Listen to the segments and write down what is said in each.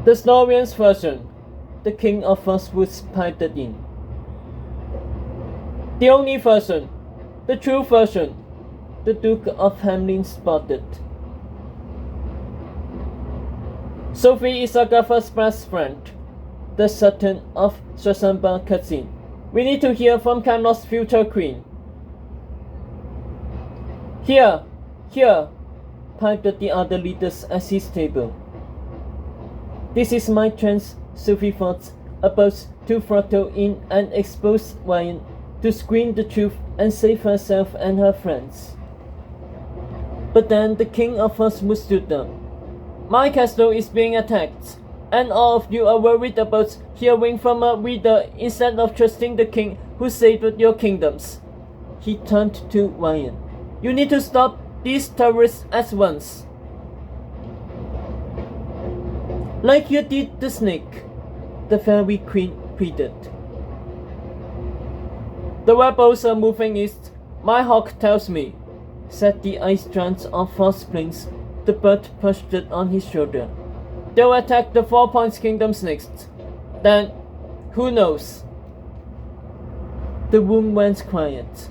The Snowian's version, the King of Frostwoods piped in. The only version, the true version, the Duke of Hamlin spotted. Sophie is Agatha's best friend, the Sultan of Shasamba cousin. We need to hear from Camelot's future queen. Here, piped the other leaders at his table. This is my chance, Sophie thought, about to throttle in and expose Wyan, to scream the truth and save herself and her friends. But then the King of Frostwood stood up. My castle is being attacked, and all of you are worried about hearing from a reader instead of trusting the king who saved your kingdoms. He turned to Wyan. You need to stop these terrorists at once. Like you did the snake, the fairy queen pleaded. The rebels are moving east, my hawk tells me, said the ice giant of Frost Plains. The bird perched on his shoulder. They'll attack the 4 Points Kingdoms next. Then, who knows? The room went quiet.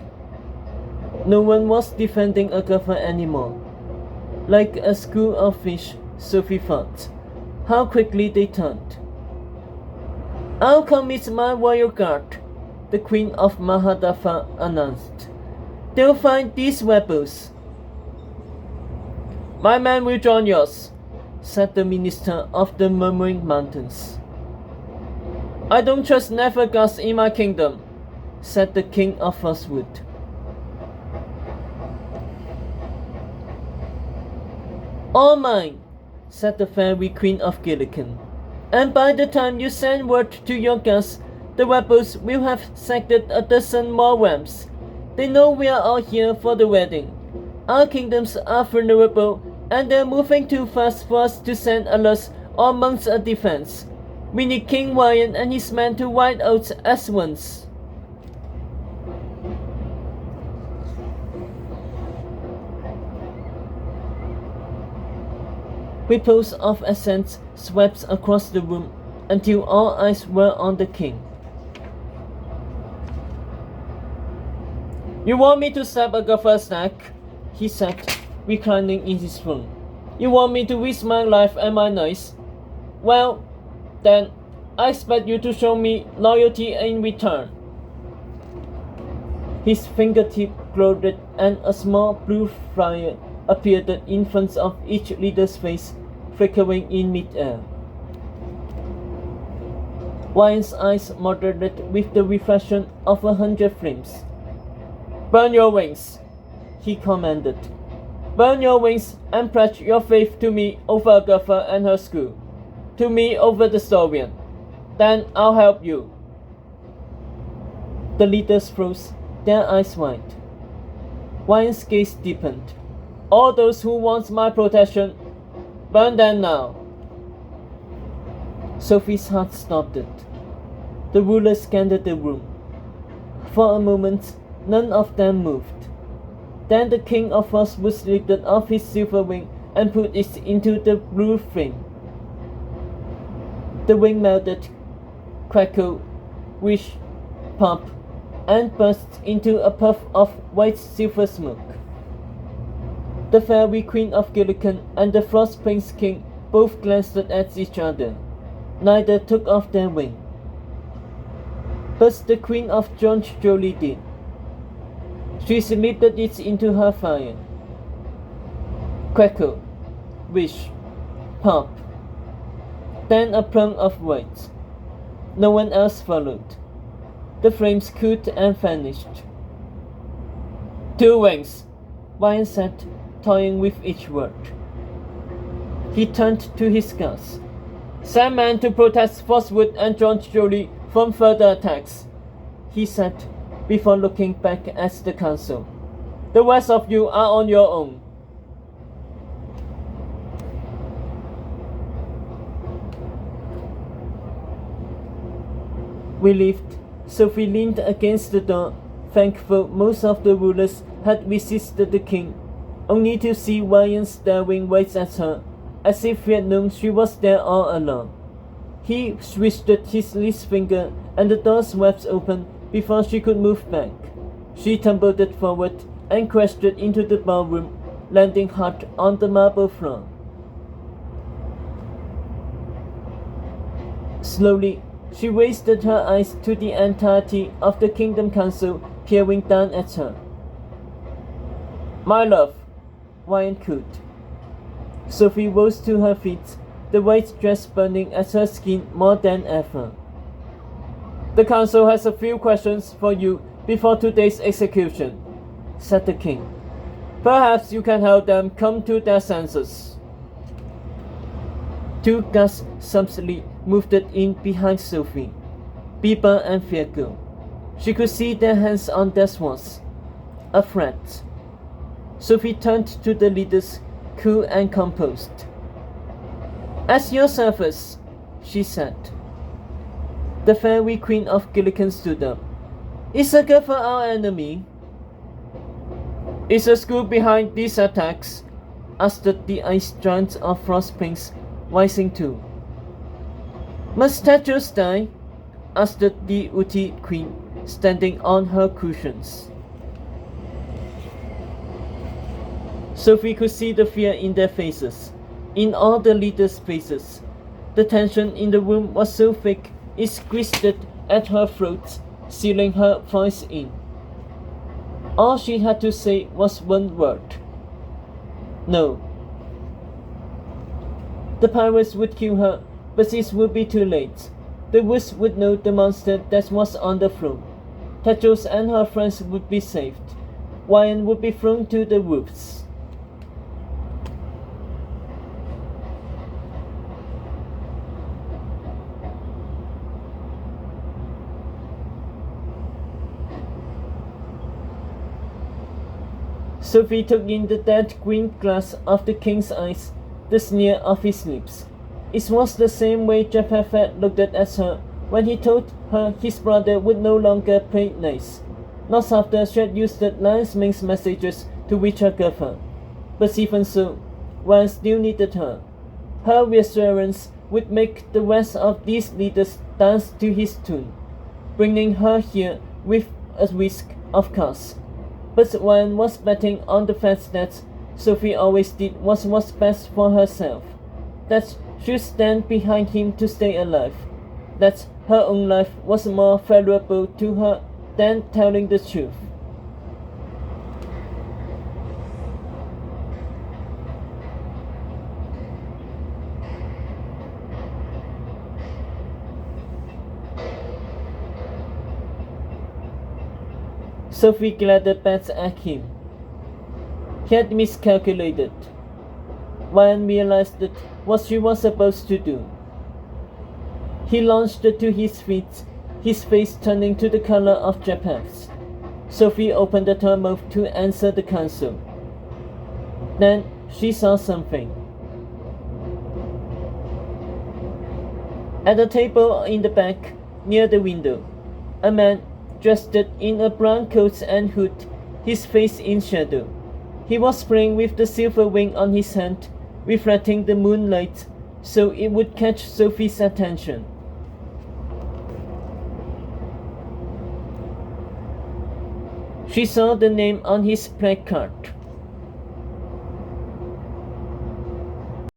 No one was defending Agatha anymore. Like a school of fish, Sophie thought. How quickly they turned. I'll commit my royal guard, the Queen of Mahadava announced. They'll find these rebels. My men will join yours, said the minister of the Murmuring Mountains. I don't trust Nefergas in my kingdom, said the King of Frostwood. All mine, said the fairy Queen of Gillican. And by the time you send word to your guests, the rebels will have sacked a dozen more realms. They know we are all here for the wedding. Our kingdoms are vulnerable, and they're moving too fast for us to send alerts or mount a defense. We need King Wyan and his men to wipe out at once. Ripples of assent swept across the room until all eyes were on the king. You want me to stab Agatha's neck? He said, reclining in his throne. You want me to risk my life and my noise? Well, then, I expect you to show me loyalty in return. His fingertip glowed and a small blue fire appeared in front of each leader's face, flickering in mid-air. Wyan's eyes moderate with the reflection of 100 flames. Burn your wings, he commanded. Burn your wings and pledge your faith to me over Agatha and her school, to me over the Snowian. Then I'll help you. The leaders froze, their eyes wide. Wyan's gaze deepened. All those who want my protection, burn them now. Sophie's heart stopped. The ruler scanned the room. For a moment, none of them moved. Then the King of Frostwood lifted off his silver wing and put it into the blue flame. The wing melted, crackled, whished, popped, and burst into a puff of white silver smoke. The fairy Queen of Gillican and the Frost Prince King both glanced at each other. Neither took off their wing. But the Queen of George Jolie did. She slipped it into her fire. Crackle, wish, pop. Then a plum of white. No one else followed. The flames cooled and vanished. 2 wings, Wyan said, toying with each word. He turned to his guards. Send men to protect Frostwood and George Jolie from further attacks, he said, before looking back at the council. The rest of you are on your own. Relieved, Sophie leaned against the door, thankful most of the rulers had resisted the king, only to see Wyan staring right at her, as if he had known she was there all along. He twisted his least finger and the door swept open before she could move back. She tumbled forward and crashed into the ballroom, landing hard on the marble floor. Slowly, she raised her eyes to the entirety of the Kingdom Council peering down at her. "My love," Wyan cooed. Sophie rose to her feet, the white dress burning at her skin more than ever. "The council has a few questions for you before today's execution," said the king. "Perhaps you can help them come to their senses." Two guards subtly moved in behind Sophie, Biba and Virgo. She could see their hands on their swords. A threat. Sophie turned to the leaders, cool and composed. "At your service," she said. The fairy queen of Gillican stood up. "Is Agatha our enemy?" "Is the school behind these attacks?" asked the ice giant of Frostprince, rising too. "Must Tetros die?" asked the Uti queen, standing on her cushions. Sophie could see the fear in their faces, in all the leaders' faces. The tension in the room was so thick it squeezed at her throat, sealing her voice in. All she had to say was one word. No. The pirates would kill her, but it would be too late. The woods would know the monster that was on the throne. Tetros and her friends would be saved. Wyan would be thrown to the wolves. Sophie took in the dead green glass of the king's eyes, the sneer of his lips. It was the same way Jephthah looked at her when he told her his brother would no longer play nice. Not after she had used the Lion's Mane's messages to reach Agatha. But even so, Wyan still needed her. Her reassurance would make the rest of these leaders dance to his tune, bringing her here with a risk, of course. But Wyan was betting on the fact that Sophie always did what was best for herself, that she'd stand behind him to stay alive, that her own life was more valuable to her than telling the truth. Sophie glared back at him. He had miscalculated. Wyan realized what she was supposed to do. He launched to his feet, his face turning to the color of Jephthah's. Sophie opened her mouth to answer the council. Then she saw something. At a table in the back, near the window, a man dressed in a brown coat and hood, his face in shadow. He was playing with the silver ring on his hand, reflecting the moonlight so it would catch Sophie's attention. She saw the name on his placard.